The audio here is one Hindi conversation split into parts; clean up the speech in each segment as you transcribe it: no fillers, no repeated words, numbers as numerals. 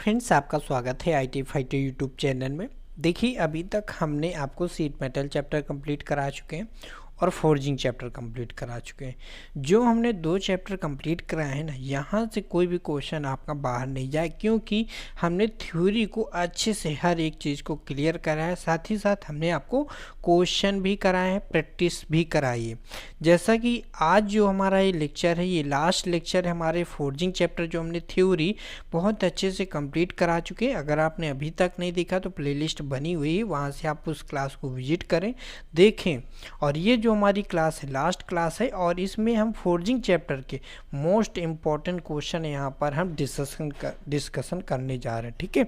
फ्रेंड्स, आपका स्वागत है IT फाइटर यूट्यूब चैनल में। देखिए, अभी तक हमने आपको सीट मेटल चैप्टर कंप्लीट करा चुके हैं और फोर्जिंग चैप्टर कंप्लीट करा चुके हैं। जो हमने 2 चैप्टर कंप्लीट कराए हैं ना, यहाँ से कोई भी क्वेश्चन आपका बाहर नहीं जाए, क्योंकि हमने थ्योरी को अच्छे से हर एक चीज़ को क्लियर करा है। साथ ही साथ हमने आपको क्वेश्चन भी कराए हैं, प्रैक्टिस भी कराई है। जैसा कि आज जो हमारा ये लेक्चर है, ये लास्ट लेक्चर है हमारे फोर्जिंग चैप्टर, जो हमने थ्योरी बहुत अच्छे से कंप्लीट करा चुके हैं। अगर आपने अभी तक नहीं देखा तो प्लेलिस्ट बनी हुई है, वहाँ से आप उस क्लास को विजिट करें, देखें। और ये जो हमारी क्लास है, लास्ट क्लास है, और इसमें हम फोर्जिंग चैप्टर के मोस्ट इम्पॉर्टेंट क्वेश्चन यहाँ पर हम डिस्कशन करने जा रहे हैं। ठीक है,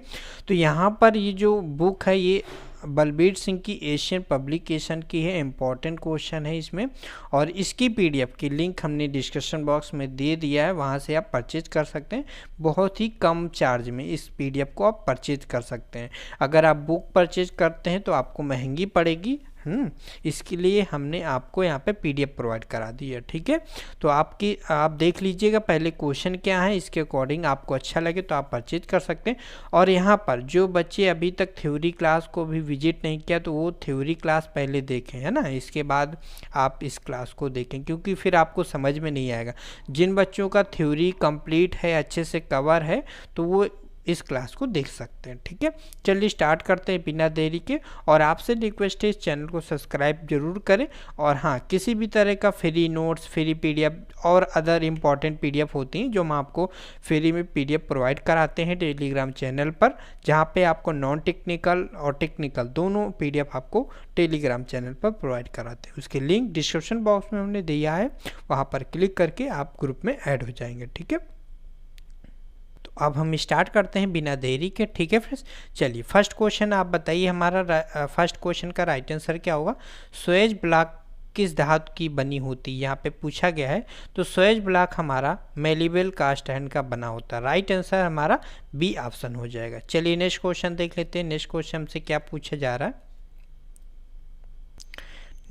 तो यहाँ पर ये जो बुक है, ये बलबीर सिंह की एशियन पब्लिकेशन की है। इम्पॉर्टेंट क्वेश्चन है इसमें, और इसकी PDF की लिंक हमने डिस्क्रिप्शन बॉक्स में दे दिया है, वहाँ से आप परचेज कर सकते हैं। बहुत ही कम चार्ज में इस PDF को आप परचेज कर सकते हैं। अगर आप बुक परचेज करते हैं तो आपको महंगी पड़ेगी। इसके लिए हमने आपको यहाँ पे PDF प्रोवाइड करा दी है। ठीक है, तो आप देख लीजिएगा पहले क्वेश्चन क्या है, इसके अकॉर्डिंग आपको अच्छा लगे तो आप परचेज कर सकते हैं। और यहाँ पर जो बच्चे अभी तक थ्योरी क्लास को भी विजिट नहीं किया, तो वो थ्योरी क्लास पहले देखें, है ना, इसके बाद आप इस क्लास को देखें, क्योंकि फिर आपको समझ में नहीं आएगा। जिन बच्चों का थ्योरी कंप्लीट है, अच्छे से कवर है, तो वो इस क्लास को देख सकते हैं। ठीक है, चलिए स्टार्ट करते हैं बिना देरी के। और आपसे रिक्वेस्ट है, इस चैनल को सब्सक्राइब जरूर करें। और हाँ, किसी भी तरह का फ्री नोट्स, फ्री PDF और अदर इम्पॉर्टेंट PDF होती हैं, जो हम आपको फ्री में PDF प्रोवाइड कराते हैं टेलीग्राम चैनल पर, जहाँ पे आपको नॉन टेक्निकल और टेक्निकल दोनों PDF आपको टेलीग्राम चैनल पर प्रोवाइड कराते हैं। उसके लिंक डिस्क्रिप्शन बॉक्स में हमने दिया है, वहाँ पर क्लिक करके आप ग्रुप में ऐड हो जाएंगे। ठीक है, अब हम स्टार्ट करते हैं बिना देरी के। ठीक है फ्रेंड्स, चलिए फर्स्ट क्वेश्चन आप बताइए। हमारा फर्स्ट क्वेश्चन का राइट आंसर क्या होगा? स्वेज ब्लॉक किस धातु की बनी होती है, यहाँ पे पूछा गया है। तो स्वेज ब्लॉक हमारा मेलिबल कास्ट आयरन का बना होता है। राइट आंसर हमारा B ऑप्शन हो जाएगा। चलिए नेक्स्ट क्वेश्चन देख लेते हैं। नेक्स्ट क्वेश्चन से क्या पूछा जा रहा है?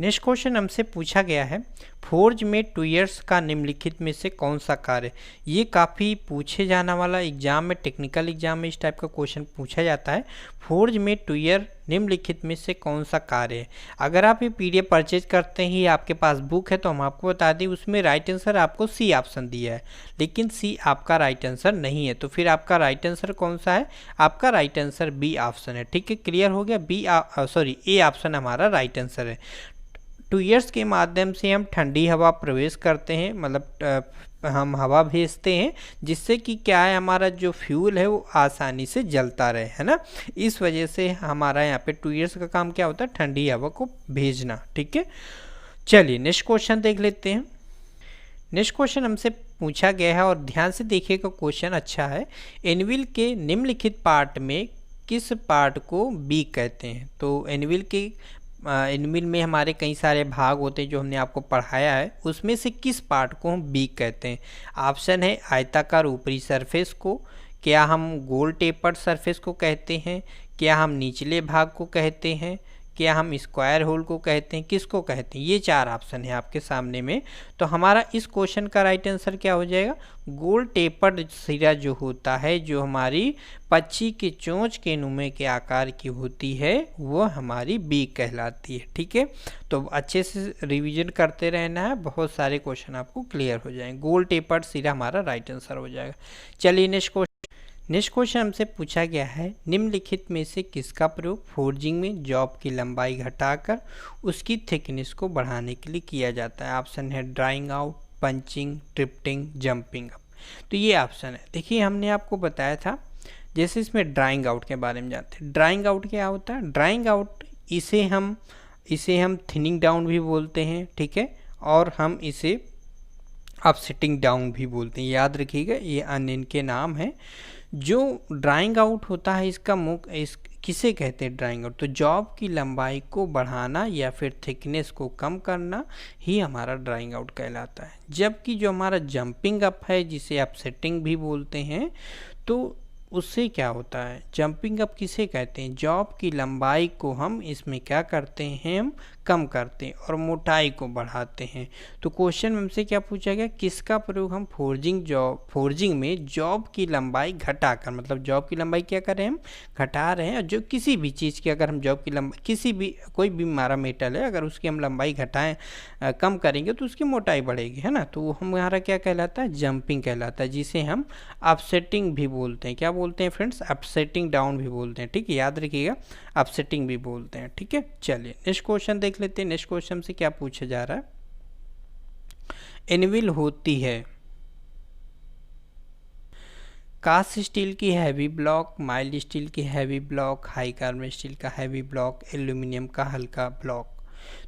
नेक्स्ट क्वेश्चन हमसे पूछा गया है, फोर्ज में 2 इयर्स का निम्नलिखित में से कौन सा कार्य? ये काफ़ी पूछे जाने वाला एग्जाम में, टेक्निकल एग्जाम में इस टाइप का क्वेश्चन पूछा जाता है। फोर्ज में 2 ईयर निम्नलिखित में से कौन सा कार्य है? अगर आप ये PDF परचेज करते हैं, आपके पास बुक है, तो हम आपको बता दें, उसमें राइट आंसर आपको C ऑप्शन दिया है, लेकिन C आपका राइट आंसर नहीं है। तो फिर आपका राइट आंसर कौन सा है? आपका राइट आंसर B ऑप्शन है। ठीक है, क्लियर हो गया? A ऑप्शन हमारा राइट आंसर है। 2 इयर्स के माध्यम से हम ठंडी हवा प्रवेश करते हैं, मतलब हम हवा भेजते हैं, जिससे कि क्या है, हमारा जो फ्यूल है वो आसानी से जलता रहे, है ना। इस वजह से हमारा यहाँ पे 2 इयर्स का काम क्या होता है? ठंडी हवा को भेजना। ठीक है, चलिए नेक्स्ट क्वेश्चन देख लेते हैं। नेक्स्ट क्वेश्चन हमसे पूछा गया है, और ध्यान से देखिएगा, क्वेश्चन अच्छा है। एनविल के निम्नलिखित पार्ट में किस पार्ट को B कहते हैं? तो एनविल में हमारे कई सारे भाग होते हैं, जो हमने आपको पढ़ाया है, उसमें से किस पार्ट को हम B कहते हैं? ऑप्शन है आयताकार ऊपरी सरफेस को, क्या हम गोल टेपर्ड सरफेस को कहते हैं, क्या हम निचले भाग को कहते हैं, क्या हम स्क्वायर होल को कहते हैं, किसको कहते हैं? ये 4 ऑप्शन है आपके सामने में। तो हमारा इस क्वेश्चन का राइट आंसर क्या हो जाएगा? गोल टेपर्ड सिरा जो होता है, जो हमारी पक्षी के चोंच के नुमे के आकार की होती है, वो हमारी B कहलाती है। ठीक है, तो अच्छे से रिवीजन करते रहना है, बहुत सारे क्वेश्चन आपको क्लियर हो जाएंगे। गोल टेपर्ड सिरा हमारा राइट आंसर हो जाएगा। चलिए नेक्स्ट क्वेश्चन हमसे पूछा गया है, निम्नलिखित में से किसका प्रयोग फोर्जिंग में जॉब की लंबाई घटाकर उसकी थिकनेस को बढ़ाने के लिए किया जाता है? ऑप्शन है drawing out, punching, drifting, jumping up. तो ये ऑप्शन है। देखिए, हमने आपको बताया था, जैसे इसमें ड्राइंग आउट के बारे में जानते हैं। ड्राइंग आउट क्या होता है? ड्राइंग आउट इसे हम थिनिंग डाउन भी बोलते हैं। ठीक है, और हम इसे अब सिटिंग डाउन भी बोलते हैं। याद रखिएगा, ये अन्य इनके नाम हैं। जो ड्राइंग आउट होता है, इसका मुख्य किसे कहते हैं? Drawing out. तो जॉब की लंबाई को बढ़ाना या फिर थिकनेस को कम करना ही हमारा ड्राइंग आउट कहलाता है। जबकि जो हमारा जंपिंग अप है, जिसे आप सेटिंग भी बोलते हैं, तो उससे क्या होता है? जंपिंग अप किसे कहते हैं? जॉब की लंबाई को हम इसमें क्या करते हैं? हम कम करते हैं और मोटाई को बढ़ाते हैं। तो क्वेश्चन में हमसे क्या पूछा गया, किसका प्रयोग हम फोर्जिंग में जॉब की लंबाई घटाकर, मतलब जॉब की लंबाई क्या कर रहे हैं हम, घटा रहे हैं। और जो किसी भी चीज़ की अगर हम जॉब की लंबाई, किसी भी कोई भी हमारा मेटल है अगर उसकी हम लंबाई घटाएं, कम करेंगे तो उसकी मोटाई बढ़ेगी, है ना। तो वो हमारा क्या कहलाता है, जंपिंग कहलाता है, जिसे हम अपसेटिंग भी बोलते हैं। क्या बोलते हैं फ्रेंड्स, अपसेटिंग डाउन भी बोलते हैं, ठीक है, याद रखिएगा, अपसेटिंग भी बोलते हैं, ठीक है। चलिए नेक्स्ट क्वेश्चन देख लेते हैं। नेक्स्ट क्वेश्चन से क्या पूछा जा रहा है, एनविल होती है कास्ट स्टील की हैवी ब्लॉक, माइल्ड स्टील की heavy block, high carbon steel का हैवी ब्लॉक, एल्यूमिनियम का हल्का ब्लॉक।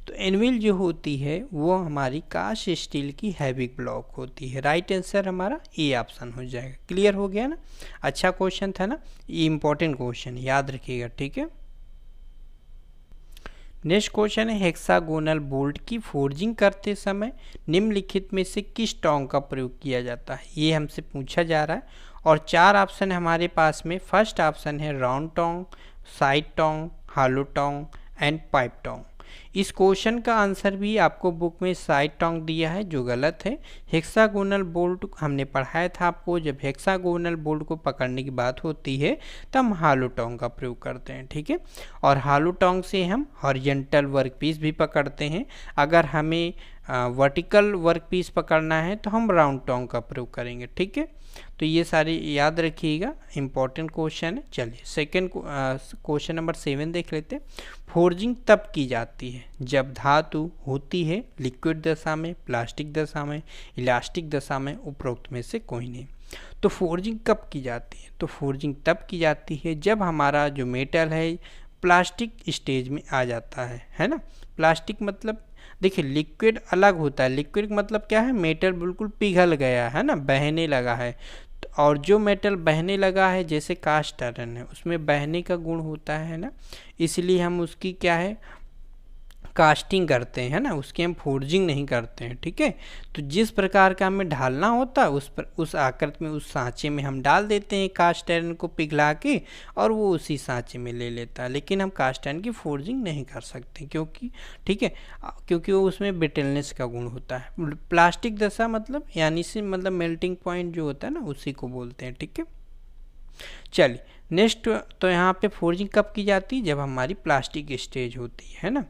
तो एनविल जो होती है वो हमारी कास्ट स्टील की हैवी ब्लॉक होती है। राइट आंसर हमारा ए ऑप्शन हो जाएगा। क्लियर हो गया ना, अच्छा क्वेश्चन था ना, ये इंपॉर्टेंट क्वेश्चन याद रखिएगा, ठीक है। नेक्स्ट क्वेश्चन है, हेक्सागोनल बोल्ट की फोर्जिंग करते समय निम्नलिखित में से किस टोंग का प्रयोग किया जाता है, ये हमसे पूछा जा रहा है। और 4 ऑप्शन है हमारे पास में। फर्स्ट ऑप्शन है round tong, side tong, hollow tong and pipe tong. इस क्वेश्चन का आंसर भी आपको बुक में साइड टोंग दिया है, जो गलत है। हेक्सागोनल बोल्ट हमने पढ़ाया था आपको, जब हेक्सागोनल बोल्ट को पकड़ने की बात होती है तब हम हॉलो टोंग का प्रयोग करते हैं, ठीक है। और हॉलो टोंग से हम हॉरिजॉन्टल वर्कपीस भी पकड़ते हैं। अगर हमें वर्टिकल वर्कपीस पकड़ना है तो हम राउंड टोंग का प्रयोग करेंगे, ठीक है। तो ये सारी याद रखिएगा, इंपॉर्टेंट क्वेश्चन है। चलिए सेकंड क्वेश्चन नंबर 7 देख लेते हैं। फोर्जिंग तब की जाती है जब धातु होती है लिक्विड दशा में, प्लास्टिक दशा में, इलास्टिक दशा में, उपरोक्त में से कोई नहीं। तो फोर्जिंग कब की जाती है, तो फोर्जिंग तब की जाती है जब हमारा जो मेटल है प्लास्टिक स्टेज में आ जाता है ना। प्लास्टिक मतलब देखिए लिक्विड अलग होता है, लिक्विड मतलब क्या है, मेटल बिल्कुल पिघल गया है ना, बहने लगा है। और जो मेटल बहने लगा है जैसे कास्ट आयरन है, उसमें बहने का गुण होता है ना, इसलिए हम उसकी क्या है, कास्टिंग करते हैं ना, उसकी हम फोर्जिंग नहीं करते हैं, ठीक है। तो जिस प्रकार का हमें ढालना होता है उस आकृति में, उस सांचे में हम डाल देते हैं कास्ट आयरन को पिघला के, और वो उसी सांचे में ले लेता है। लेकिन हम कास्ट आयरन की फोर्जिंग नहीं कर सकते, क्योंकि ठीक है, क्योंकि वो उसमें ब्रिटलनेस का गुण होता है। प्लास्टिक दशा मतलब यानी से मतलब मेल्टिंग पॉइंट जो होता है ना, उसी को बोलते हैं, ठीक है। चलिए नेक्स्ट, तो यहाँ पे फोर्जिंग कब की जाती है, जब हमारी प्लास्टिक स्टेज होती है ना।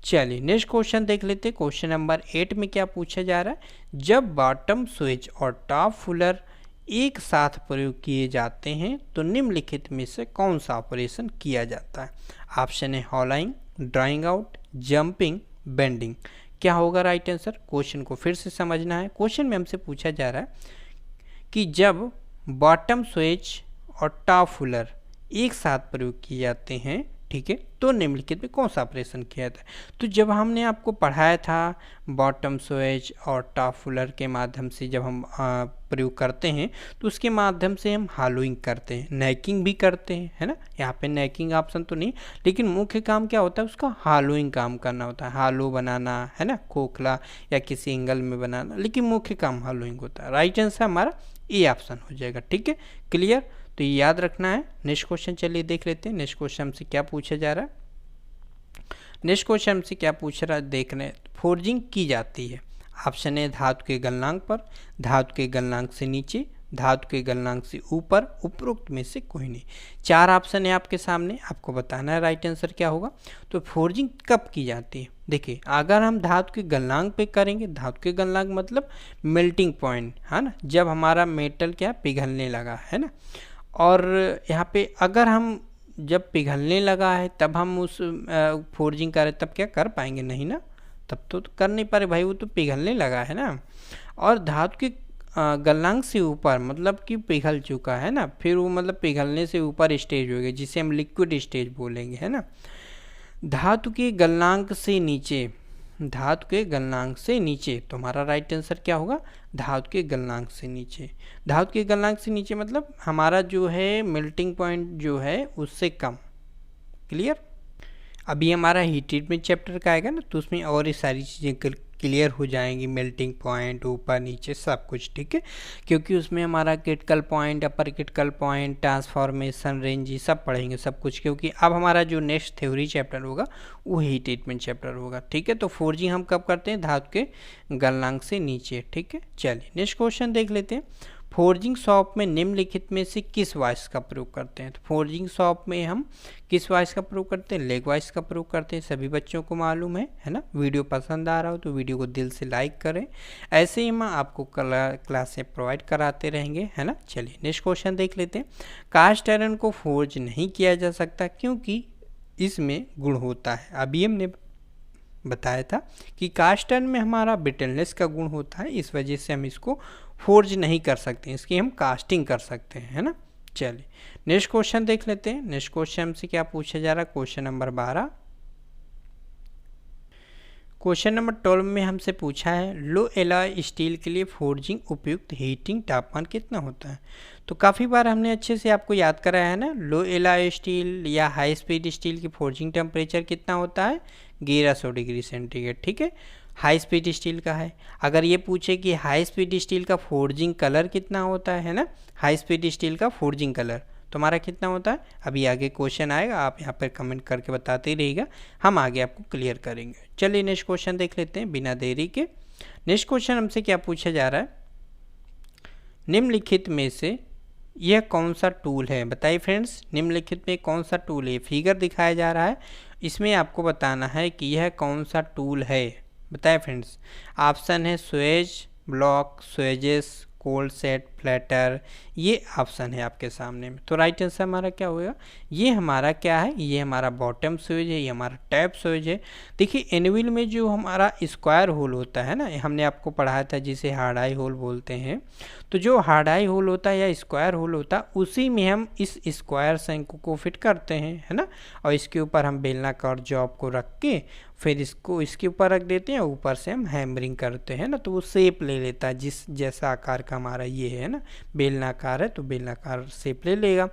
चलिए नेक्स्ट क्वेश्चन देख लेते हैं। क्वेश्चन नंबर 8 में क्या पूछा जा रहा है, जब बॉटम स्विच और टॉप फुलर एक साथ प्रयोग किए जाते हैं तो निम्नलिखित में से कौन सा ऑपरेशन किया जाता है। ऑप्शन है हॉलाइंग, ड्राइंग आउट, जंपिंग, बेंडिंग। क्या होगा राइट आंसर, क्वेश्चन को फिर से समझना है। क्वेश्चन में हमसे पूछा जा रहा है कि जब बॉटम स्विच और टॉप फुलर एक साथ प्रयोग किए जाते हैं, ठीक है, तो निम्नलिखित में कौन सा ऑपरेशन किया जाता है। तो जब हमने आपको पढ़ाया था बॉटम स्विच और टॉप फुलर के माध्यम से जब हम प्रयोग करते हैं तो उसके माध्यम से हम हालोइंग करते हैं, नेकिंग भी करते हैं, है ना। यहाँ पे नेकिंग ऑप्शन तो नहीं, लेकिन मुख्य काम क्या होता है, उसका हालोइंग काम करना होता है, हालो बनाना, है ना, खोखला या किसी एंगल में बनाना, लेकिन मुख्य काम हालोइंग होता है। राइट आंसर हमारा ए ऑप्शन हो जाएगा, ठीक है, क्लियर। तो ये याद रखना है। नेक्स्ट क्वेश्चन चलिए देख लेते हैं। नेक्स्ट क्वेश्चन हमसे क्या पूछा जा रहा है, नेक्स्ट क्वेश्चन हमसे क्या पूछ रहा है देख रहे हैं। फोर्जिंग की जाती है, ऑप्शन है धातु के गलनांक पर, धातु के गलनांक से नीचे, धातु के गलनांक से ऊपर, उपरोक्त में से कोई नहीं। 4 ऑप्शन है आपके सामने, आपको बताना है राइट आंसर क्या होगा। तो फोर्जिंग कब की जाती है, देखिए अगर हम धातु के गलनांक पे करेंगे, धातु के गलनांक मतलब मेल्टिंग पॉइंट, है ना, जब हमारा मेटल क्या पिघलने लगा है ना। और यहाँ पे अगर हम जब पिघलने लगा है तब हम उस फोर्जिंग करें तब क्या कर पाएंगे, नहीं ना, तब तो कर नहीं पा रहे भाई, वो तो पिघलने लगा है ना। और धातु के गलनांक से ऊपर मतलब कि पिघल चुका है ना, फिर वो मतलब पिघलने से ऊपर स्टेज हो गया जिसे हम लिक्विड स्टेज बोलेंगे, है ना। धातु के गलनांक से नीचे, धातु के गलनांक से नीचे, तो हमारा राइट आंसर क्या होगा, धातु के गलनांक से नीचे। धातु के गलनांक से नीचे मतलब हमारा जो है मेल्टिंग पॉइंट जो है उससे कम। क्लियर। अभी हमारा हीट ट्रीटमेंट चैप्टर का आएगा ना, तो उसमें और ये सारी चीज़ें क्लियर हो जाएंगी, मेल्टिंग पॉइंट ऊपर नीचे सब कुछ, ठीक है, क्योंकि उसमें हमारा क्रिटिकल पॉइंट, अपर क्रिटिकल पॉइंट, ट्रांसफॉर्मेशन रेंज, ये सब पढ़ेंगे सब कुछ, क्योंकि अब हमारा जो नेक्स्ट थ्योरी चैप्टर होगा वो हीट ट्रीटमेंट चैप्टर होगा, ठीक है। तो फोर्जिंग हम कब करते हैं, धातु के गलनांक से नीचे, ठीक है। चलिए नेक्स्ट क्वेश्चन देख लेते हैं। फोर्जिंग शॉप में निम्नलिखित में से किस वॉइस का प्रयोग करते हैं। तो फोर्जिंग शॉप में हम किस वॉइस का प्रयोग करते हैं, लेग वॉइस का प्रयोग करते हैं, सभी बच्चों को मालूम है ना। वीडियो पसंद आ रहा हो तो वीडियो को दिल से लाइक करें, ऐसे ही हम आपको क्लासें प्रोवाइड कराते रहेंगे, है ना। चलिए नेक्स्ट क्वेश्चन देख लेते हैं। कास्ट आयरन को फोर्ज नहीं किया जा सकता क्योंकि इसमें गुण होता है। अभी हमने बताया था कि कास्ट आयरन में हमारा ब्रिटलनेस का गुण होता है, इस वजह से हम इसको फोर्ज नहीं कर सकते, इसकी हम कास्टिंग कर सकते हैं, है ना। चलिए नेक्स्ट क्वेश्चन देख लेते हैं। नेक्स्ट क्वेश्चन हमसे क्या पूछा जा रहा है, क्वेश्चन नंबर 12। क्वेश्चन नंबर 12 में हमसे पूछा है लो एलॉय स्टील के लिए फोर्जिंग उपयुक्त हीटिंग तापमान कितना होता है। तो काफ़ी बार हमने अच्छे से आपको याद कराया है ना, लो एलॉय स्टील या हाई स्पीड स्टील की फोर्जिंग टेम्परेचर कितना होता है, 1100 डिग्री सेंटीग्रेड, ठीक है। हाई स्पीड स्टील का है। अगर ये पूछे कि हाई स्पीड स्टील का फोर्जिंग कलर कितना होता है ना, हाई स्पीड स्टील का फोर्जिंग कलर तुम्हारा कितना होता है, अभी आगे क्वेश्चन आएगा, आप यहाँ पर कमेंट करके बताते ही रहिएगा, हम आगे आपको क्लियर करेंगे। चलिए नेक्स्ट क्वेश्चन देख लेते हैं बिना देरी के। नेक्स्ट क्वेश्चन हमसे क्या पूछा जा रहा है, निम्नलिखित में से यह कौन सा टूल है। बताइए फ्रेंड्स, निम्नलिखित में कौन सा टूल है, फिगर दिखाया जा रहा है, इसमें आपको बताना है कि यह कौन सा टूल है। बताए फ्रेंड्स, ऑप्शन है swage, block, swages, cold set, flatter, ये ऑप्शन है आपके सामने में। तो राइट आंसर हमारा क्या होगा, ये हमारा क्या है, ये हमारा बॉटम स्वेज है, ये हमारा टैप स्वेज है। देखिए एनविल में जो हमारा स्क्वायर होल होता है ना, हमने आपको पढ़ाया था जिसे हार्ड आई होल बोलते हैं। तो जो हार्ड आई होल होता है या स्क्वायर होल होता है, उसी में हम इस स्क्वायर शंकु को फिट करते हैं, है ना। और इसके ऊपर हम बेलनाकार जॉब को रख के फिर इसको इसके ऊपर रख देते हैं, ऊपर से हम हैमरिंग करते हैं ना, तो वो शेप ले लेता है, जिस जैसा आकार का हमारा ये है ना, बेलनाकार है तो बेलनाकार शेप ले लेगा।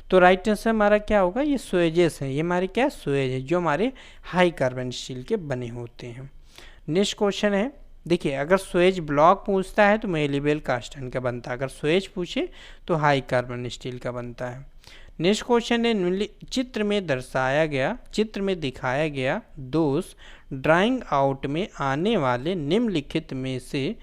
तो राइट आंसर हमारा क्या होगा, ये स्वेजेस है, ये हमारे क्या स्वेज है जो हमारे हाई कार्बन स्टील के बने होते हैं। नेक्स्ट क्वेश्चन है, देखिए अगर स्वेज ब्लॉक पूछता है तो मेलिबल कास्ट आयरन का बनता है, अगर स्वेज पूछे तो हाई कार्बन स्टील का बनता है। नेक्स्ट क्वेश्चन है, चित्र में दिखाया गया दोष ड्राइंग आउट में आने वाले निम्नलिखित में से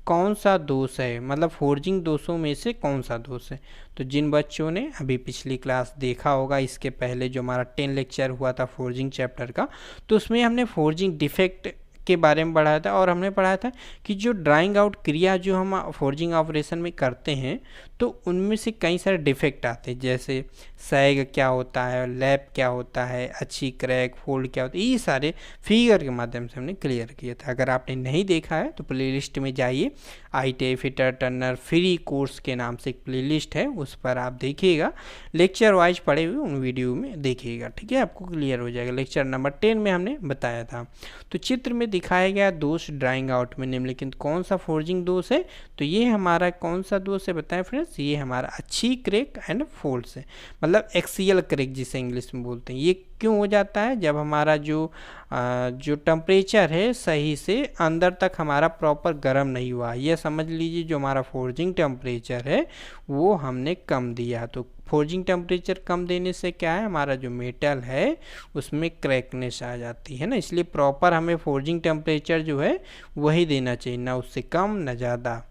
कौन सा दोष है, मतलब फोर्जिंग दोषों में से कौन सा दोष है। तो जिन बच्चों ने अभी पिछली क्लास देखा होगा, इसके पहले जो हमारा 10 लेक्चर हुआ था फोर्जिंग चैप्टर का, तो उसमें हमने फोर्जिंग डिफेक्ट के बारे में पढ़ाया था, और हमने पढ़ाया था कि जो ड्राइंग आउट क्रिया जो हम फोर्जिंग ऑपरेशन में करते हैं तो उनमें से कई सारे डिफेक्ट आते हैं, जैसे सैग क्या होता है, लैप क्या होता है, अच्छी क्रैक, फोल्ड क्या होता है, ये सारे फिगर के माध्यम से हमने क्लियर किया था। अगर आपने नहीं देखा है तो प्लेलिस्ट में जाइए, ITI fitter Turner free course के नाम से एक प्लेलिस्ट है, उस पर आप देखिएगा, लेक्चर वाइज पढ़े हुए उन वीडियो में देखिएगा, ठीक है, आपको क्लियर हो जाएगा। लेक्चर नंबर 10 में हमने बताया था। तो चित्र में दिखाया गया दोष ड्राइंग आउट में निम्नलिखित कौन सा फोर्जिंग दोष है, तो ये हमारा कौन सा दोष है बताएं फ्रेंड्स, ये हमारा अच्छी क्रैक एंड फोल्ड्स है, मतलब एक्सियल क्रैक जिसे इंग्लिश में बोलते हैं। ये क्यों हो जाता है, जब हमारा जो टेम्परेचर है सही से अंदर तक हमारा प्रॉपर गर्म नहीं हुआ, ये समझ लीजिए जो हमारा फोर्जिंग टेम्परेचर है वो हमने कम दिया। तो फोर्जिंग टेम्परेचर कम देने से क्या है, हमारा जो मेटल है उसमें क्रैकनेस आ जाती है ना, इसलिए प्रॉपर हमें फोर्जिंग टेम्परेचर जो है वही देना चाहिए, ना उससे कम ना ज़्यादा।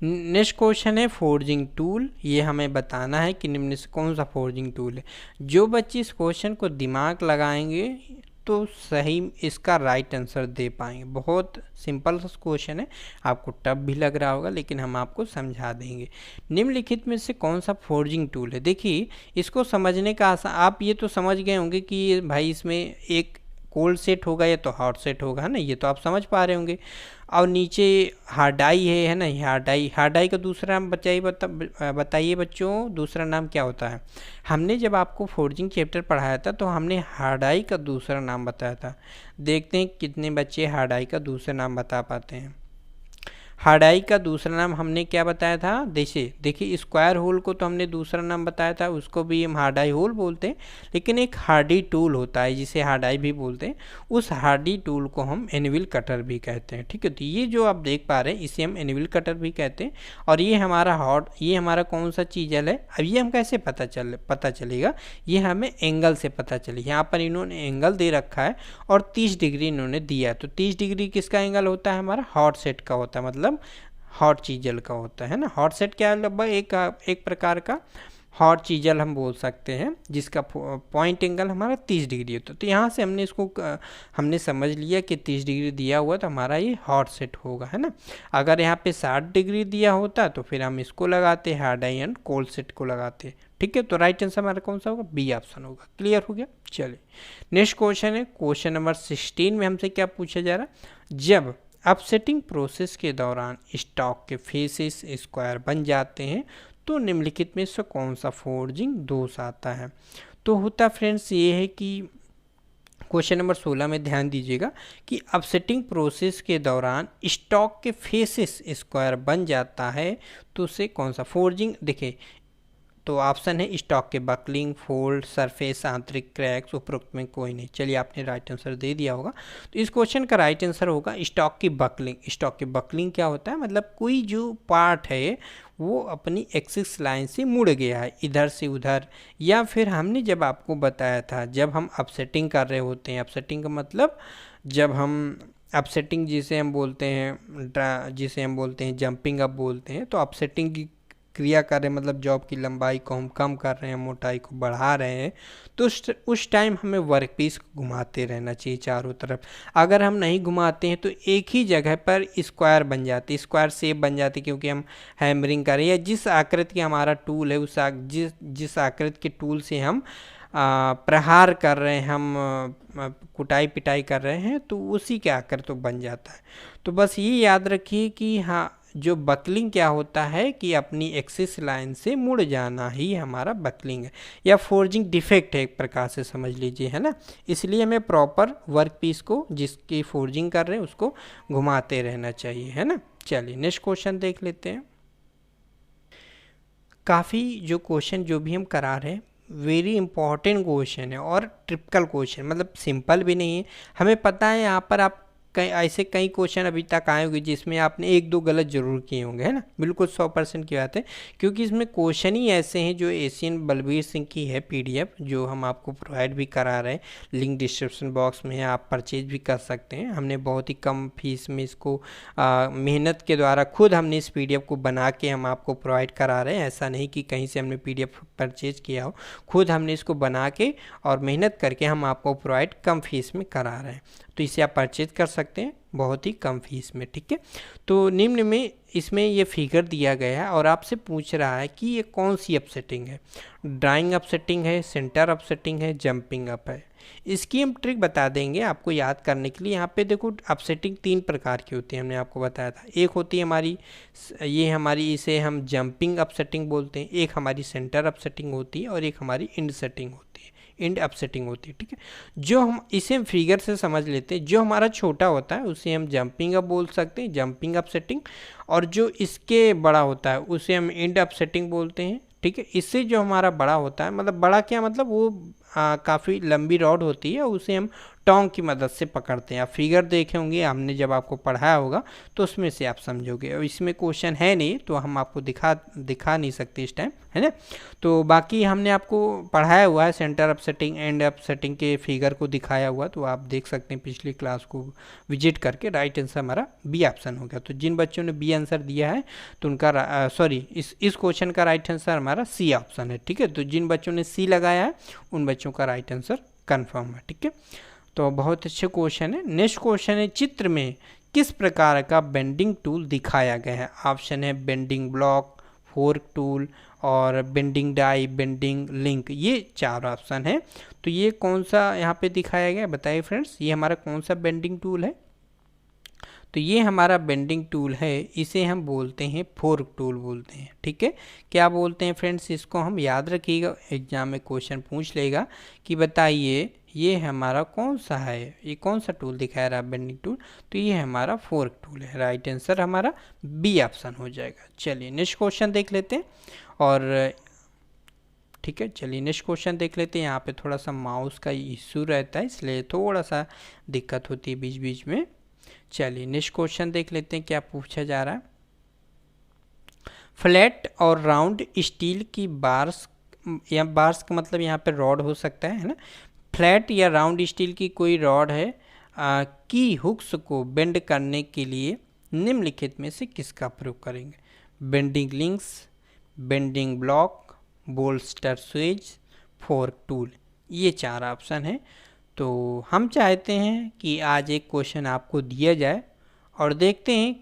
नेक्स्ट क्वेश्चन है फोर्जिंग टूल, ये हमें बताना है कि निम्न से कौन सा फोर्जिंग टूल है। जो बच्चे इस क्वेश्चन को दिमाग लगाएंगे तो सही इसका राइट आंसर दे पाएंगे। बहुत सिंपल सा क्वेश्चन है, आपको टफ भी लग रहा होगा लेकिन हम आपको समझा देंगे। निम्नलिखित में से कौन सा फोर्जिंग टूल है, देखिए इसको समझने का आसान, आप ये तो समझ गए होंगे कि भाई इसमें एक कोल्ड सेट होगा या तो हॉट सेट होगा, है ना, ये तो आप समझ पा रहे होंगे। और नीचे हार्डाई है ना, हार्डाई का दूसरा नाम बताइए बच्चों, दूसरा नाम क्या होता है। हमने जब आपको फोर्जिंग चैप्टर पढ़ाया था तो हमने हार्डाई का दूसरा नाम बताया था। देखते हैं कितने बच्चे हार्डाई का दूसरा नाम बता पाते हैं। हार्डाई का दूसरा नाम हमने क्या बताया था, देखिए स्क्वायर होल को तो हमने दूसरा नाम बताया था, उसको भी हम हार्डाई होल बोलते हैं। लेकिन एक हार्डी टूल होता है जिसे हार्डाई भी बोलते हैं, उस हार्डी टूल को हम एनिविल कटर भी कहते हैं। ठीक है, तो ये जो आप देख पा रहे हैं इसे हम एनिविल कटर भी कहते हैं। और ये हमारा कौन सा चीज़ल है, अब ये हम कैसे पता चलेगा, ये हमें एंगल से पता चलेगा। यहाँ पर इन्होंने एंगल दे रखा है और 30 डिग्री इन्होंने दिया है। तो 30 डिग्री किसका एंगल होता है, हमारा हॉट सेट का होता है, मतलब हॉट चीजल का होता है ना। हॉट सेट क्या है, लगभग एक प्रकार का हॉट चीजल हम बोल सकते हैं, जिसका पॉइंट एंगल हमारा 30 डिग्री होता है। तो यहाँ से हमने समझ लिया कि 30 डिग्री दिया हुआ तो हमारा ये हॉट सेट होगा, है ना। अगर यहाँ पे 60 डिग्री दिया होता तो फिर हम इसको लगाते, hard I and cold set को लगाते। ठीक है, तो राइट आंसर हमारा कौन सा होगा, बी ऑप्शन होगा। क्लियर हो गया। चलिए नेक्स्ट क्वेश्चन है, क्वेश्चन नंबर 16 में हमसे क्या पूछा जा रहा है, जब अपसेटिंग प्रोसेस के दौरान स्टॉक के फेसेस स्क्वायर बन जाते हैं तो निम्नलिखित में से कौन सा फोर्जिंग दोष आता है। तो होता फ्रेंड्स ये है कि क्वेश्चन नंबर 16 में ध्यान दीजिएगा कि अपसेटिंग प्रोसेस के दौरान स्टॉक के फेसेस स्क्वायर बन जाता है तो उसे कौन सा फोर्जिंग, देखिए तो ऑप्शन है स्टॉक के बकलिंग, फोल्ड, सरफेस, आंतरिक क्रैक्स, उपरोक्त में कोई नहीं। चलिए आपने राइट आंसर दे दिया होगा। तो इस क्वेश्चन का राइट आंसर होगा स्टॉक की बकलिंग। स्टॉक की बकलिंग क्या होता है, मतलब कोई जो पार्ट है वो अपनी एक्सिस लाइन से मुड़ गया है इधर से उधर, या फिर हमने जब आपको बताया था जब हम अपसेटिंग कर रहे होते हैं, अपसेटिंग का मतलब जब हम अपसेटिंग जिसे हम बोलते हैं जंपिंग अप बोलते हैं, तो अपसेटिंग की क्रिया कर रहे हैं, मतलब जॉब की लंबाई को हम कम कर रहे हैं, मोटाई को बढ़ा रहे हैं, तो उस टाइम हमें वर्कपीस को घुमाते रहना चाहिए चारों तरफ। अगर हम नहीं घुमाते हैं तो एक ही जगह पर स्क्वायर बन जाती, स्क्वायर शेप बन जाती, क्योंकि हम हैमरिंग कर रहे हैं या जिस आकृति की हमारा टूल है जिस आकृति के टूल से हम प्रहार कर रहे हैं, हम कुटाई पिटाई कर रहे हैं, तो उसी के आकर तो बन जाता है। तो बस ये याद रखिए कि हाँ, जो बकलिंग क्या होता है कि अपनी एक्सिस लाइन से मुड़ जाना ही हमारा बकलिंग है, या फोर्जिंग डिफेक्ट है एक प्रकार से समझ लीजिए, है ना। इसलिए हमें प्रॉपर वर्क पीस को जिसकी फोर्जिंग कर रहे हैं उसको घुमाते रहना चाहिए, है ना। चलिए नेक्स्ट क्वेश्चन देख लेते हैं। काफ़ी जो क्वेश्चन जो भी हम करा रहे हैं वेरी इंपॉर्टेंट क्वेश्चन है और ट्रिपिकल क्वेश्चन, मतलब सिंपल भी नहीं है। हमें पता है यहाँ पर आप ऐसे कई क्वेश्चन अभी तक आए होंगे जिसमें आपने एक दो गलत जरूर किए होंगे, है ना, बिल्कुल 100% की बात है, क्योंकि इसमें क्वेश्चन ही ऐसे हैं। जो एशियन बलबीर सिंह की है PDF, जो हम आपको प्रोवाइड भी करा रहे हैं, लिंक डिस्क्रिप्शन बॉक्स में है, आप परचेज भी कर सकते हैं। हमने बहुत ही कम फीस में इसको मेहनत के द्वारा खुद हमने इस PDF को बना के हम आपको प्रोवाइड करा रहे हैं। ऐसा नहीं कि कहीं से हमने PDF परचेज किया हो, खुद हमने इसको बना के और मेहनत करके हम आपको प्रोवाइड कम फीस में करा रहे हैं। तो इसे आप परचेज कर सकते हैं बहुत ही कम फीस में। ठीक है, तो निम्न में इसमें ये फिगर दिया गया है और आपसे पूछ रहा है कि ये कौन सी अपसेटिंग है, ड्राइंग अपसेटिंग है, सेंटर अपसेटिंग है, जंपिंग अप है। इसकी हम ट्रिक बता देंगे आपको याद करने के लिए। यहाँ पे देखो अपसेटिंग 3 प्रकार की होती है, हमने आपको बताया था। एक होती है हमारी इसे हम जंपिंग अपसेटिंग बोलते हैं, एक हमारी सेंटर अपसेटिंग होती है और एक हमारी इंड सेटिंग होती है, इंड अपसेटिंग होती है। ठीक है, जो हम इसे फिगर से समझ लेते हैं, जो हमारा छोटा होता है उसे हम जंपिंग अप बोल सकते हैं, जंपिंग अपसेटिंग, और जो इसके बड़ा होता है उसे हम इंड अपसेटिंग बोलते हैं। ठीक है, इससे जो हमारा बड़ा होता है, मतलब बड़ा क्या मतलब वो काफ़ी लंबी रॉड होती है, उसे हम टोंग की मदद से पकड़ते हैं। आप फिगर देखे होंगे, हमने जब आपको पढ़ाया होगा तो उसमें से आप समझोगे। और इसमें क्वेश्चन है नहीं तो हम आपको दिखा नहीं सकते इस टाइम, है ना। तो बाकी हमने आपको पढ़ाया हुआ है, सेंटर अपसेटिंग, एंड अपसेटिंग के फिगर को दिखाया हुआ, तो आप देख सकते हैं पिछली क्लास को विजिट करके। राइट आंसर हमारा बी ऑप्शन हो गया। तो जिन बच्चों ने बी आंसर दिया है तो उनका इस क्वेश्चन का राइट आंसर हमारा सी ऑप्शन है। ठीक है, तो जिन बच्चों ने सी लगाया है उन बच्चों का राइट आंसर कन्फर्म है। ठीक है, तो बहुत अच्छे क्वेश्चन है। नेक्स्ट क्वेश्चन है, चित्र में किस प्रकार का बेंडिंग टूल दिखाया गया है। ऑप्शन है बेंडिंग ब्लॉक, फोर्क टूल और बेंडिंग डाई, बेंडिंग लिंक, ये 4 ऑप्शन है। तो ये कौन सा यहाँ पे दिखाया गया बताइए फ्रेंड्स, ये हमारा कौन सा बेंडिंग टूल है। तो ये हमारा बेंडिंग टूल है, इसे हम बोलते हैं फोर्क टूल बोलते हैं। ठीक है, क्या बोलते हैं फ्रेंड्स, इसको हम याद रखिएगा, एग्जाम में क्वेश्चन पूछ लेगा कि बताइए ये हमारा कौन सा है, ये कौन सा टूल दिखा रहा है बेंडिंग टूल, तो ये हमारा फोर्क टूल है। राइट आंसर हमारा बी ऑप्शन हो जाएगा। चलिए नेक्स्ट क्वेश्चन देख लेते हैं। और ठीक है, चलिए नेक्स्ट क्वेश्चन देख लेते हैं। यहाँ पे थोड़ा सा माउस का इशू रहता है, इसलिए थोड़ा सा दिक्कत होती है बीच बीच में। चलिए नेक्स्ट क्वेश्चन देख लेते हैं क्या पूछा जा रहा है। फ्लैट और राउंड स्टील की बार्स, या बार्स का मतलब यहाँ पे रॉड हो सकता है ना। फ्लैट या राउंड स्टील की कोई रॉड है की हुक्स को बेंड करने के लिए निम्नलिखित में से किसका प्रयोग करेंगे। Bending links, bending block, bolster Suez, fork tool, ये 4 ऑप्शन है। तो हम चाहते हैं कि आज एक क्वेश्चन आपको दिया जाए और देखते हैं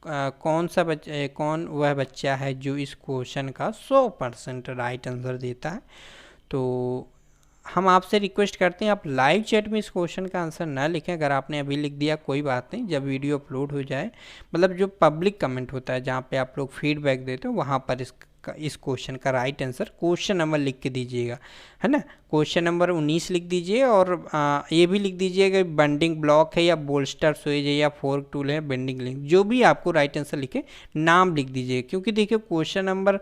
कौन वह बच्चा है जो इस क्वेश्चन का 100% राइट आंसर देता है। तो हम आपसे रिक्वेस्ट करते हैं आप लाइव चैट में इस क्वेश्चन का आंसर ना लिखें। अगर आपने अभी लिख दिया कोई बात नहीं, जब वीडियो अपलोड हो जाए, मतलब जो पब्लिक कमेंट होता है जहाँ पे आप लोग फीडबैक देते हो, वहाँ पर इस क्वेश्चन का राइट आंसर क्वेश्चन नंबर लिख के दीजिएगा, है ना। क्वेश्चन नंबर 19 लिख दीजिए और ये भी लिख दीजिएगा बेंडिंग ब्लॉक है या बोल्स्टर स्वेज है या फोर्क टूल है, बेंडिंग लिंक, जो भी आपको राइट आंसर लिखे नाम लिख दीजिए। क्योंकि देखिए क्वेश्चन नंबर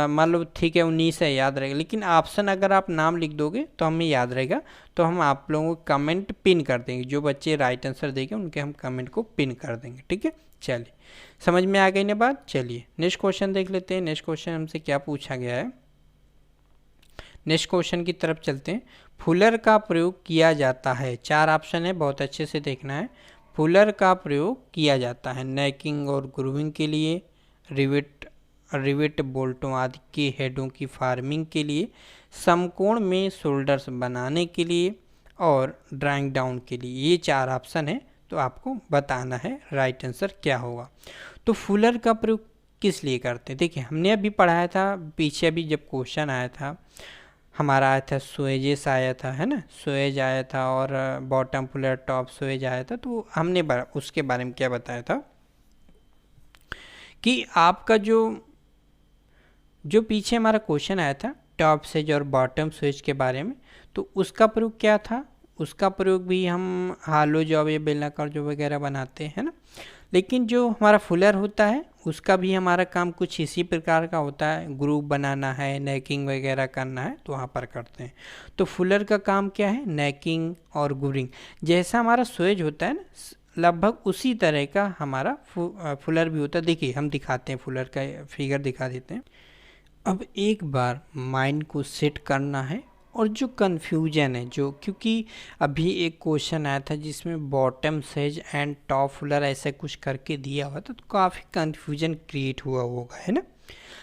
मान लो ठीक है 19 है, याद रहेगा, लेकिन ऑप्शन अगर आप नाम लिख दोगे तो हमें याद रहेगा, तो हम आप लोगों को कमेंट पिन कर देंगे। जो बच्चे राइट आंसर देंगे उनके हम कमेंट को पिन कर देंगे, ठीक है। चलिए समझ में आ गई ना बात। चलिए नेक्स्ट क्वेश्चन देख लेते हैं। नेक्स्ट क्वेश्चन हमसे क्या पूछा गया है, नेक्स्ट क्वेश्चन की तरफ चलते हैं। फुलर का प्रयोग किया जाता है, 4 ऑप्शन है, बहुत अच्छे से देखना है। फुलर का प्रयोग किया जाता है नेकिंग और ग्रूविंग के लिए, रिवेट बोल्टों आदि के हेडों की फार्मिंग के लिए, समकोण में शोल्डर्स बनाने के लिए और ड्राइंग डाउन के लिए। ये 4 ऑप्शन है, तो आपको बताना है राइट आंसर क्या होगा। तो फुलर का प्रयोग किस लिए करते हैं, देखिए हमने अभी पढ़ाया था पीछे, अभी जब क्वेश्चन आया था हमारा आया था स्वेजेस आया था, है ना, स्वेज आया था और बॉटम फुलर टॉप स्वेज आया था। तो हमने उसके बारे में क्या बताया था कि आपका जो पीछे हमारा क्वेश्चन आया था टॉप स्वेज और बॉटम स्वेज के बारे में, तो उसका प्रयोग क्या था, उसका प्रयोग भी हम हालो जॉब या बेलनाकार जॉब वगैरह बनाते हैं ना। लेकिन जो हमारा फुलर होता है उसका भी हमारा काम कुछ इसी प्रकार का होता है, ग्रुप बनाना है, नेकिंग वगैरह करना है, तो वहाँ पर करते हैं। तो फुलर का काम क्या है, नेकिंग और ग्रूविंग। जैसा हमारा स्वेज होता है ना, लगभग उसी तरह का हमारा फुलर भी होता है। देखिए हम दिखाते हैं, फुलर का फिगर दिखा देते हैं। अब एक बार माइंड को सेट करना है और जो कन्फ्यूजन है, जो क्योंकि अभी एक क्वेश्चन आया था जिसमें bottom Suez and top Fuller ऐसा कुछ करके दिया हुआ था, तो काफ़ी कन्फ्यूजन क्रिएट हुआ होगा, है ना।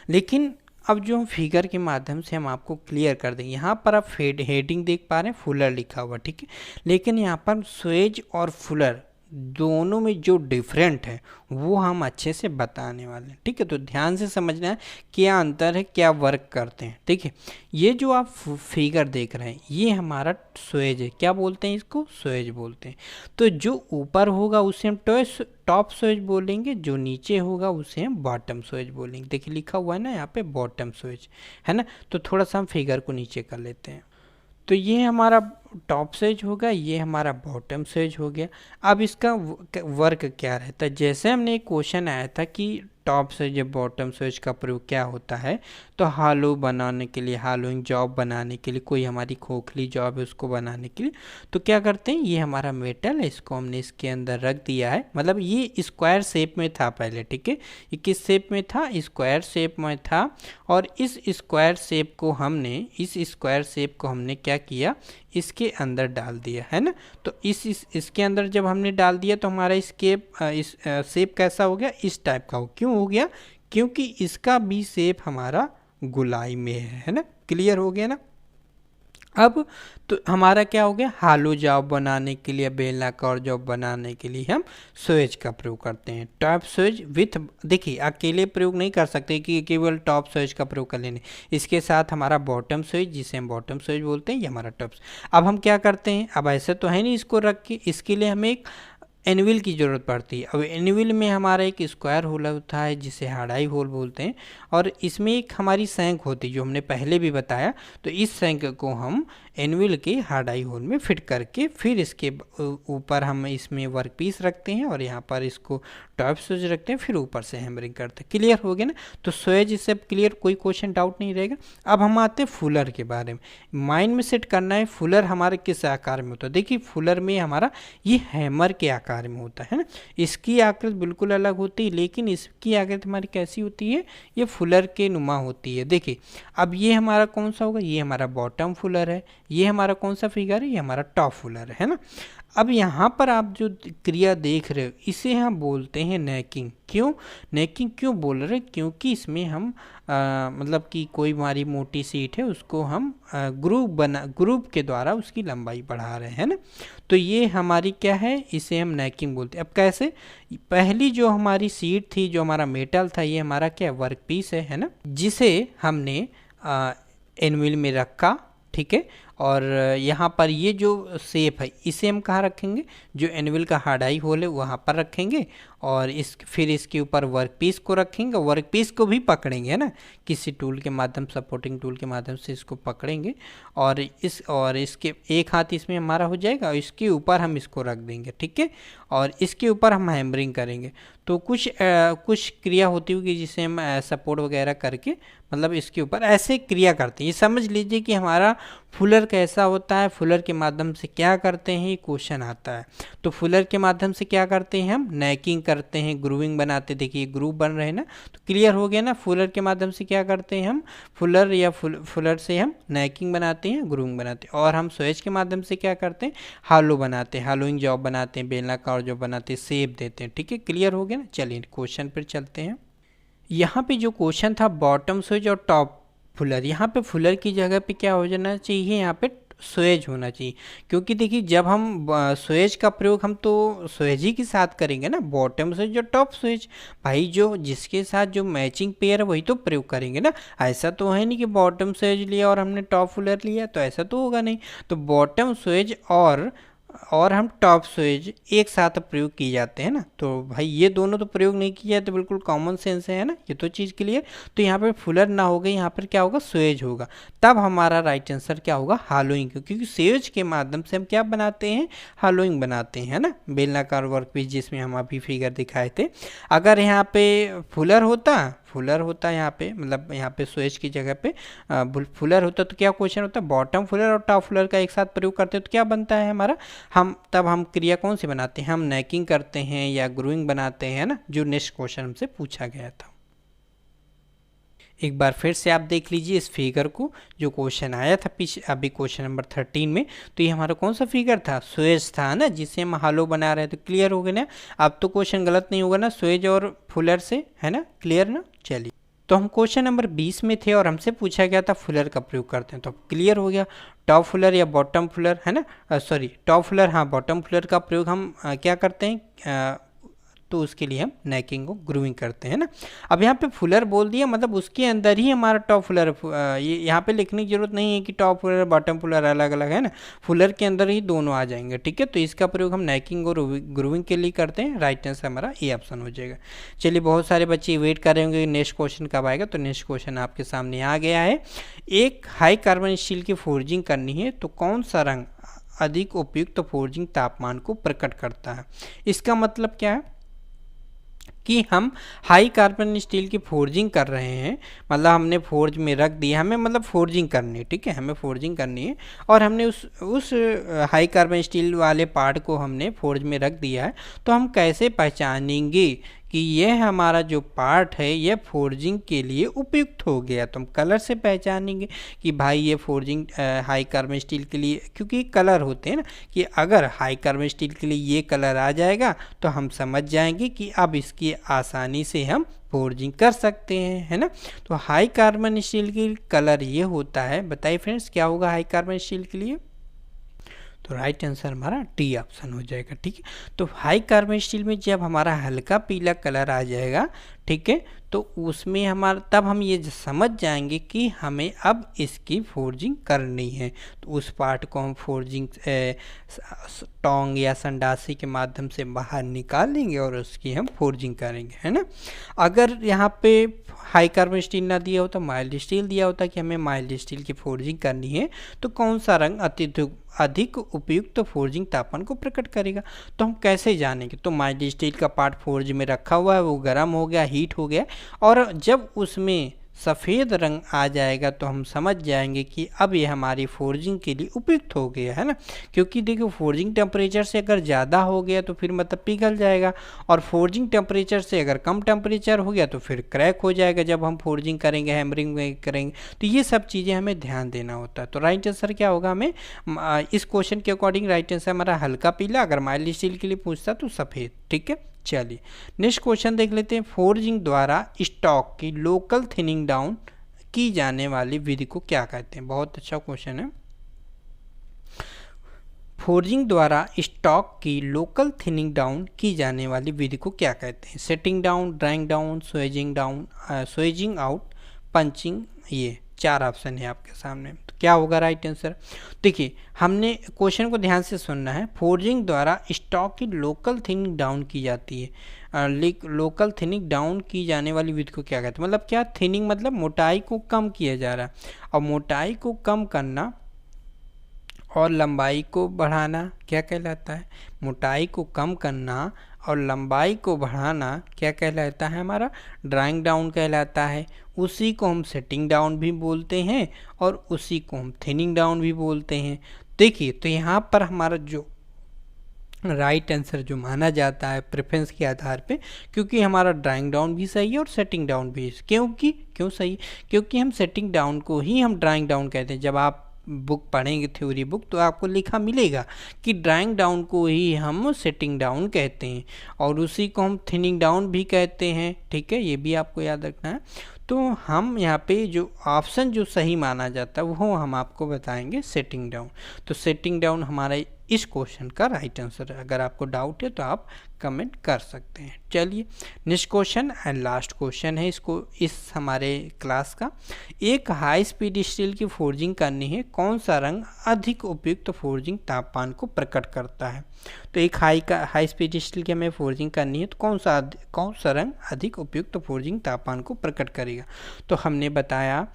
लेकिन अब जो हम फिगर के माध्यम से हम आपको क्लियर कर देंगे। यहाँ पर आप हेडिंग देख पा रहे हैं फुलर लिखा हुआ, ठीक है, लेकिन यहाँ पर स्वेज और फुलर दोनों में जो डिफरेंट है वो हम अच्छे से बताने वाले हैं, ठीक है। तो ध्यान से समझना है क्या अंतर है, क्या वर्क करते हैं। देखिए ये जो आप फिगर देख रहे हैं ये हमारा स्वेज है, क्या बोलते हैं इसको, स्वेज बोलते हैं। तो जो ऊपर होगा उसे हम टॉप स्वेज बोलेंगे, जो नीचे होगा उसे हम बॉटम स्वेज बोलेंगे। देखिए लिखा हुआ है ना यहाँ पे बॉटम स्वेज, है ना। तो थोड़ा सा हम फिगर को नीचे कर लेते हैं। तो ये हमारा टॉप स्वेज होगा, ये हमारा बॉटम स्वेज हो गया। अब इसका वर्क क्या रहता है, जैसे हमने एक क्वेश्चन आया था कि टॉप स्वेज या बॉटम स्वेज का प्रयोग क्या होता है, तो हालो बनाने के लिए, हालोइंग जॉब बनाने के लिए, कोई हमारी खोखली जॉब है उसको बनाने के लिए, तो क्या करते हैं, ये हमारा मेटल है, इसको हमने इसके अंदर रख दिया है। मतलब ये स्क्वायर शेप में था पहले, ठीक है, ये किस शेप में था, स्क्वायर शेप में था। और इस स्क्वायर शेप को हमने क्या किया, इसके अंदर डाल दिया, है ना। तो इसके अंदर जब हमने डाल दिया तो हमारा इस शेप कैसा हो गया, इस टाइप का क्यों हो गया, क्योंकि इसका भी शेप हमारा गोलाई में है ना। क्लियर हो गया ना। अब तो हमारा क्या हो गया, हालो जॉब बनाने के लिए, बेलनाकार जॉब बनाने के लिए हम स्वेज का प्रयोग करते हैं। टॉप स्वेज विथ, देखिए अकेले प्रयोग नहीं कर सकते कि केवल टॉप स्वेज का प्रयोग कर लेने, इसके साथ हमारा बॉटम स्वेज, जिसे हम बॉटम स्वेज बोलते हैं, ये हमारा टॉप। अब हम क्या करते हैं, अब ऐसे तो है नहीं इसको रख के, इसके लिए हमें एक एनविल की ज़रूरत पड़ती है। अब एनविल में हमारा एक स्क्वायर होल होता है जिसे हार्डाई होल बोलते हैं, और इसमें एक हमारी सैंक होती है जो हमने पहले भी बताया। तो इस सैंक को हम एनविल के हार्ड आई होल में फिट करके फिर इसके ऊपर हम इसमें वर्क पीस रखते हैं और यहाँ पर इसको टॉप स्वेज रखते हैं, फिर ऊपर से हैमरिंग करते हैं। क्लियर हो गया ना? तो स्वेज इससे क्लियर, कोई क्वेश्चन डाउट नहीं रहेगा। अब हम आते हैं फुलर के बारे में। माइंड में सेट करना है फुलर हमारे किस आकार में होता है। देखिए फुलर में हमारा ये हैमर के आकार में होता है ना, इसकी आकृति बिल्कुल अलग होती है, लेकिन इसकी आकृति हमारी कैसी होती है, ये फुलर के नुमा होती है। देखिए अब ये हमारा कौन सा होगा, ये हमारा बॉटम फुलर है, ये हमारा कौन सा फिगर है, ये हमारा टॉप फुलर है ना। अब यहाँ पर आप जो क्रिया देख रहे हो इसे हम बोलते हैं नेकिंग। क्यों नेकिंग क्यों बोल रहे हैं? क्योंकि इसमें हम मतलब कि कोई हमारी मोटी सीट है उसको हम ग्रुप के द्वारा उसकी लंबाई बढ़ा रहे हैं ना, तो ये हमारी क्या है, इसे हम नेकिंग बोलते हैं। अब कैसे, पहली जो हमारी सीट थी, जो हमारा मेटल था, ये हमारा क्या वर्क पीस है ना, जिसे हमने एनविल में रखा, ठीक है। और यहाँ पर ये जो शेप है इसे हम कहाँ रखेंगे, जो एनविल का हार्ड आई होल है वहाँ पर रखेंगे, और फिर इसके ऊपर वर्क पीस को रखेंगे, वर्क पीस को भी पकड़ेंगे है ना, किसी टूल के माध्यम, सपोर्टिंग टूल के माध्यम से इसको पकड़ेंगे, और इसके एक हाथ इसमें हमारा हो जाएगा और इसके ऊपर हम इसको रख देंगे, ठीक है। और इसके ऊपर हम हैमरिंग करेंगे। तो कुछ क्रिया होती होगी जिसे हम सपोर्ट वगैरह करके मतलब इसके ऊपर ऐसे क्रिया करते हैं। ये समझ लीजिए कि हमारा फुलर कैसा होता है, फुलर के माध्यम से क्या करते हैं, ये क्वेश्चन आता है। तो फुलर के माध्यम से क्या करते हैं, हम नेकिंग करते हैं, ग्रूविंग बनाते, देखिए ग्रूव बन रहे हैं ना, तो क्लियर हो गया ना। फुलर के माध्यम से क्या करते हैं हम, फुलर या फुलर से हम नेकिंग बनाते हैं, ग्रूविंग बनाते हैं। और हम स्वेज के माध्यम से क्या करते हैं, हालो बनाते हैं, हालोइंग जॉब बनाते हैं, बेलनाकार जॉब बनाते हैं, शेप देते हैं, ठीक है। क्लियर हो गया ना। चलिए क्वेश्चन पर चलते हैं। यहाँ पे जो क्वेश्चन था बॉटम स्वेज और टॉप फुलर, यहाँ पे फुलर की जगह पे क्या हो जाना चाहिए, यहाँ पे स्वेज होना चाहिए। क्योंकि देखिए जब हम स्वेज का प्रयोग हम तो स्वेज ही के साथ करेंगे ना, बॉटम स्वेज और टॉप स्वेज, भाई जो जिसके साथ जो मैचिंग पेयर है वही तो प्रयोग करेंगे ना। ऐसा तो है नहीं कि बॉटम स्वेज लिया और हमने टॉप फुलर लिया, तो ऐसा तो होगा नहीं। तो बॉटम स्वेज और हम टॉप स्वेज एक साथ प्रयोग किए जाते हैं ना, तो भाई ये दोनों तो प्रयोग नहीं किया है, तो बिल्कुल कॉमन सेंस है ना, ये तो चीज़ क्लियर। तो यहाँ पर फुलर ना होगा, यहाँ पर क्या होगा, स्वेज होगा। तब हमारा राइट आंसर क्या होगा, हालोइंग, क्योंकि स्वेज के माध्यम से हम क्या बनाते हैं, हालोइंग बनाते हैं ना, बेलनाकार वर्कपीस जिसमें हम अभी फिगर दिखाए थे। अगर यहाँ पे फुलर होता यहाँ पे, मतलब यहाँ पे स्वेज की जगह पे फुलर होता, तो क्या क्वेश्चन होता, बॉटम फुलर और टॉप फुलर का एक साथ प्रयोग करते हैं, तो क्या बनता है हमारा, तब हम क्रिया कौन सी बनाते हैं, हम नेकिंग करते हैं या ग्रूइंग बनाते हैं ना, जो नेक्स्ट क्वेश्चन हमसे पूछा गया था। एक बार फिर से आप देख लीजिए इस फिगर को, जो क्वेश्चन आया था पीछे अभी क्वेश्चन नंबर 13 में, तो ये हमारा कौन सा फिगर था, स्वेज था ना, जिसे हम हालो बना रहे थे। क्लियर हो गया ना। अब तो क्वेश्चन गलत नहीं होगा ना, स्वेज और फुलर से, है ना, क्लियर ना। चलिए तो हम क्वेश्चन नंबर 20 में थे और हमसे पूछा गया था फुलर का प्रयोग करते हैं, तो क्लियर हो गया, टॉप फुलर या बॉटम फुलर, है ना, सॉरी टॉप फुलर, हाँ बॉटम फुलर का प्रयोग हम क्या करते हैं, तो उसके लिए हम नेकिंग को ग्रूविंग करते हैं ना। अब यहाँ पे फुलर बोल दिया, मतलब उसके अंदर ही हमारा टॉप फुलर, ये यहाँ पे लिखने की जरूरत नहीं है कि टॉप फुलर बॉटम फुलर अलग अलग है ना, फुलर के अंदर ही दोनों आ जाएंगे, ठीक है। तो इसका प्रयोग हम नेकिंग और ग्रूविंग के लिए करते हैं। राइट आंसर हमारा ए ऑप्शन हो जाएगा। चलिए बहुत सारे बच्चे वेट कर रहे होंगे नेक्स्ट क्वेश्चन कब आएगा, तो नेक्स्ट क्वेश्चन आपके सामने आ गया है। एक हाई कार्बन स्टील की फोर्जिंग करनी है, तो कौन सा रंग अधिक उपयुक्त फोर्जिंग तापमान को प्रकट करता है। इसका मतलब क्या है कि हम हाई कार्बन स्टील की फोर्जिंग कर रहे हैं, मतलब हमने फोर्ज में रख दिया, हमें मतलब फोर्जिंग करनी है, ठीक है, हमें फोर्जिंग करनी है, और हमने उस हाई कार्बन स्टील वाले पार्ट को हमने फोर्ज में रख दिया है। तो हम कैसे पहचानेंगे कि यह हमारा जो पार्ट है यह फोर्जिंग के लिए उपयुक्त हो गया, तो हम कलर से पहचानेंगे कि भाई ये फोर्जिंग हाई कार्बन स्टील के लिए, क्योंकि कलर होते हैं ना, कि अगर हाई कार्बन स्टील के लिए ये कलर आ जाएगा तो हम समझ जाएंगे कि अब इसकी आसानी से हम फोर्जिंग कर सकते हैं, है ना। तो हाई कार्बन स्टील की कलर ये होता है, बताइए फ्रेंड्स क्या होगा हाई कार्बन स्टील के लिए, तो राइट आंसर हमारा डी ऑप्शन हो जाएगा, ठीक है। तो हाई कार्बन स्टील में जब हमारा हल्का पीला कलर आ जाएगा, ठीक है। तो उसमें हमारा तब हम ये समझ जाएंगे कि हमें अब इसकी फोर्जिंग करनी है, तो उस पार्ट को हम फोर्जिंग टोंग या संडासी के माध्यम से बाहर निकाल लेंगे और उसकी हम फोर्जिंग करेंगे, है ना। अगर यहाँ पे हाई कार्बन स्टील ना दिया होता, माइल्ड स्टील दिया होता कि हमें माइल्ड स्टील की फोर्जिंग करनी है, तो कौन सा रंग अधिक उपयुक्त फोर्जिंग तापमान को प्रकट करेगा, तो हम कैसे जानेंगे। तो माइल्ड स्टील का पार्ट फोर्ज में रखा हुआ है, वो गर्म हो गया, हीट हो गया, और जब उसमें सफ़ेद रंग आ जाएगा तो हम समझ जाएंगे कि अब ये हमारी फोर्जिंग के लिए उपयुक्त हो गया, है ना। क्योंकि देखो फोर्जिंग टेम्परेचर से अगर ज़्यादा हो गया तो फिर मतलब पिघल जाएगा, और फोर्जिंग टेम्परेचर से अगर कम टेम्परेचर हो गया तो फिर क्रैक हो जाएगा जब हम फोर्जिंग करेंगे, हैमरिंग करेंगे। तो ये सब चीज़ें हमें ध्यान देना होता है। तो राइट आंसर क्या होगा, हमें इस क्वेश्चन के अकॉर्डिंग राइट आंसर हमारा हल्का पीला, अगर माइल्ड स्टील के लिए पूछता तो सफ़ेद, ठीक है। चलिए नेक्स्ट क्वेश्चन देख लेते हैं। फोर्जिंग द्वारा स्टॉक की लोकल थिनिंग डाउन की जाने वाली विधि को क्या कहते हैं। बहुत अच्छा क्वेश्चन है। फोर्जिंग द्वारा स्टॉक की लोकल थिनिंग डाउन की जाने वाली विधि को क्या कहते हैं। Setting down, drawing down, swaging out, punching. ये 4 ऑप्शन है आपके सामने, तो क्या होगा राइट आंसर। देखिए हमने क्वेश्चन को ध्यान से सुनना है। फोर्जिंग द्वारा स्टॉक की लोकल थिनिंग डाउन की जाती है। लोकल थिनिंग डाउन की जाने वाली विधि को क्या कहते हैं, मतलब क्या, थिनिंग मतलब मोटाई को कम किया जा रहा है, और मोटाई को कम करना और लंबाई को बढ़ाना क्या कहलाता है। मोटाई को कम करना और लंबाई को बढ़ाना क्या कहलाता है, हमारा ड्राइंग डाउन कहलाता है। उसी को हम सेटिंग डाउन भी बोलते हैं और उसी को हम थिनिंग डाउन भी बोलते हैं। देखिए तो यहाँ पर हमारा जो राइट आंसर जो माना जाता है प्रेफरेंस के आधार पे, क्योंकि हमारा ड्राइंग डाउन भी सही है और सेटिंग डाउन भी। क्यों सही, क्योंकि हम सेटिंग डाउन को ही हम ड्राइंग डाउन कहते हैं। जब आप बुक पढ़ेंगे थ्योरी बुक तो आपको लिखा मिलेगा कि ड्राइंग डाउन को ही हम सेटिंग डाउन कहते हैं और उसी को हम थिनिंग डाउन भी कहते हैं, ठीक है। ये भी आपको याद रखना है। तो हम यहाँ पे जो ऑप्शन जो सही माना जाता है वो हम आपको बताएंगे सेटिंग डाउन। तो सेटिंग डाउन हमारा इस क्वेश्चन का राइट आंसर है। अगर आपको डाउट है तो आप कमेंट कर सकते हैं। चलिए next question and last question है इस हमारे क्लास का। एक हाई स्पीड स्टील की फोर्जिंग करनी है, कौन सा रंग अधिक उपयुक्त फोर्जिंग तापमान को प्रकट करता है। तो एक हाई स्पीड स्टील की हमें फोर्जिंग करनी है, तो कौन सा रंग अधिक उपयुक्त फोर्जिंग तापमान को प्रकट करेगा। तो हमने बताया,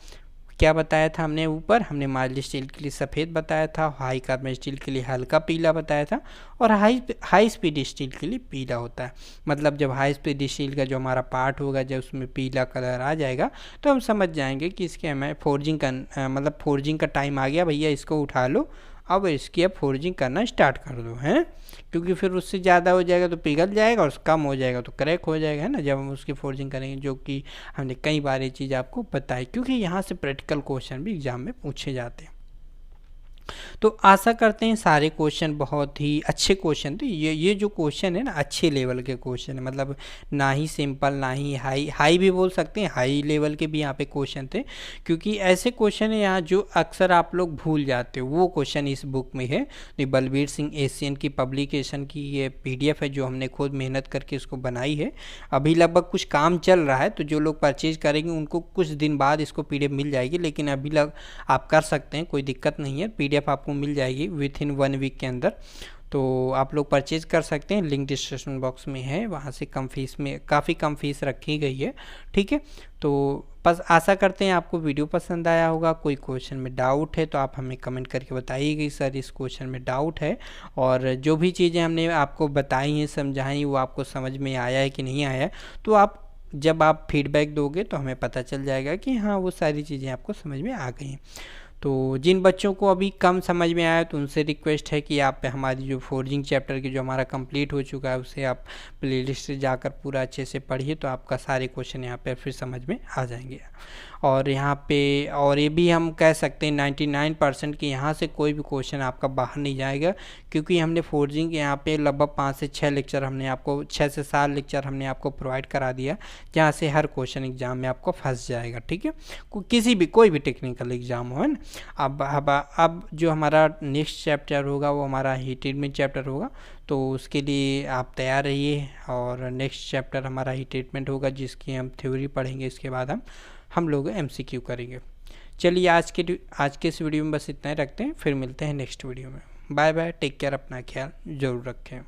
क्या बताया था हमने ऊपर, हमने माइल्ड स्टील के लिए सफ़ेद बताया था, हाई कार्बन स्टील के लिए हल्का पीला बताया था, और हाई स्पीड स्टील के लिए पीला होता है। मतलब जब हाई स्पीड स्टील का जो हमारा पार्ट होगा जब उसमें पीला कलर आ जाएगा तो हम समझ जाएंगे कि इसके हमें फोर्जिंग का मतलब फोर्जिंग का टाइम आ गया भैया, इसको उठा लो, अब इसकी अब फोर्जिंग करना स्टार्ट कर दो, हैं। क्योंकि फिर उससे ज़्यादा हो जाएगा तो पिघल जाएगा और कम हो जाएगा तो क्रैक हो जाएगा, है ना, जब हम उसकी फोर्जिंग करेंगे। जो कि हमने कई बार ये चीज़ आपको बताई, क्योंकि यहाँ से प्रैक्टिकल क्वेश्चन भी एग्जाम में पूछे जाते हैं। तो आशा करते हैं सारे क्वेश्चन बहुत ही अच्छे क्वेश्चन थे। ये जो क्वेश्चन है ना अच्छे लेवल के क्वेश्चन है, मतलब ना ही सिंपल ना ही हाई भी बोल सकते हैं, हाई लेवल के भी यहाँ पे क्वेश्चन थे। क्योंकि ऐसे क्वेश्चन है यहाँ जो अक्सर आप लोग भूल जाते हो, वो क्वेश्चन इस बुक में है। तो बलबीर सिंह एशियन की पब्लिकेशन की ये PDF है जो हमने खुद मेहनत करके इसको बनाई है। अभी लगभग कुछ काम चल रहा है, तो जो लोग परचेज करेंगे उनको कुछ दिन बाद इसको PDF मिल जाएगी, लेकिन अभी आप कर सकते हैं, कोई दिक्कत नहीं है। PDF आपको मिल जाएगी विथ इन 1 वीक के अंदर, तो आप लोग परचेज कर सकते हैं। लिंक डिस्क्रिप्शन बॉक्स में है, वहाँ से कम फीस में, काफ़ी कम फीस रखी गई है, ठीक है। तो बस आशा करते हैं आपको वीडियो पसंद आया होगा। कोई क्वेश्चन में डाउट है तो आप हमें कमेंट करके बताइएगा कि सर इस क्वेश्चन में डाउट है, और जो भी चीज़ें हमने आपको बताई हैं समझाई वो आपको समझ में आया है कि नहीं आया है। तो आप जब आप फीडबैक दोगे तो हमें पता चल जाएगा कि हाँ वो सारी चीज़ें आपको समझ में आ गई हैं। तो जिन बच्चों को अभी कम समझ में आया तो उनसे रिक्वेस्ट है कि आप हमारी जो फोर्जिंग चैप्टर की जो हमारा कंप्लीट हो चुका है उसे आप प्लेलिस्ट से जाकर पूरा अच्छे से पढ़िए, तो आपका सारे क्वेश्चन यहाँ पे फिर समझ में आ जाएंगे। और यहाँ पे और ये भी हम कह सकते हैं 99% कि यहाँ से कोई भी क्वेश्चन आपका बाहर नहीं जाएगा, क्योंकि हमने फोर्जिंग यहाँ पे लगभग 5 से 6 लेक्चर हमने आपको 6 से 7 लेक्चर हमने आपको प्रोवाइड करा दिया, जहाँ से हर क्वेश्चन एग्जाम में आपको फंस जाएगा, ठीक है। कोई भी टेक्निकल एग्जाम हो, है ना। अब जो हमारा नेक्स्ट चैप्टर होगा वो हमारा हीट ट्रीटमेंट चैप्टर होगा, तो उसके लिए आप तैयार रहिए। और नेक्स्ट चैप्टर हमारा हीट ट्रीटमेंट होगा, जिसकी हम थ्योरी पढ़ेंगे, इसके बाद हम लोग MCQ करेंगे। चलिए आज के इस वीडियो में बस इतना ही रखते हैं, फिर मिलते हैं नेक्स्ट वीडियो में। बाय बाय, टेक केयर, अपना ख्याल ज़रूर रखें।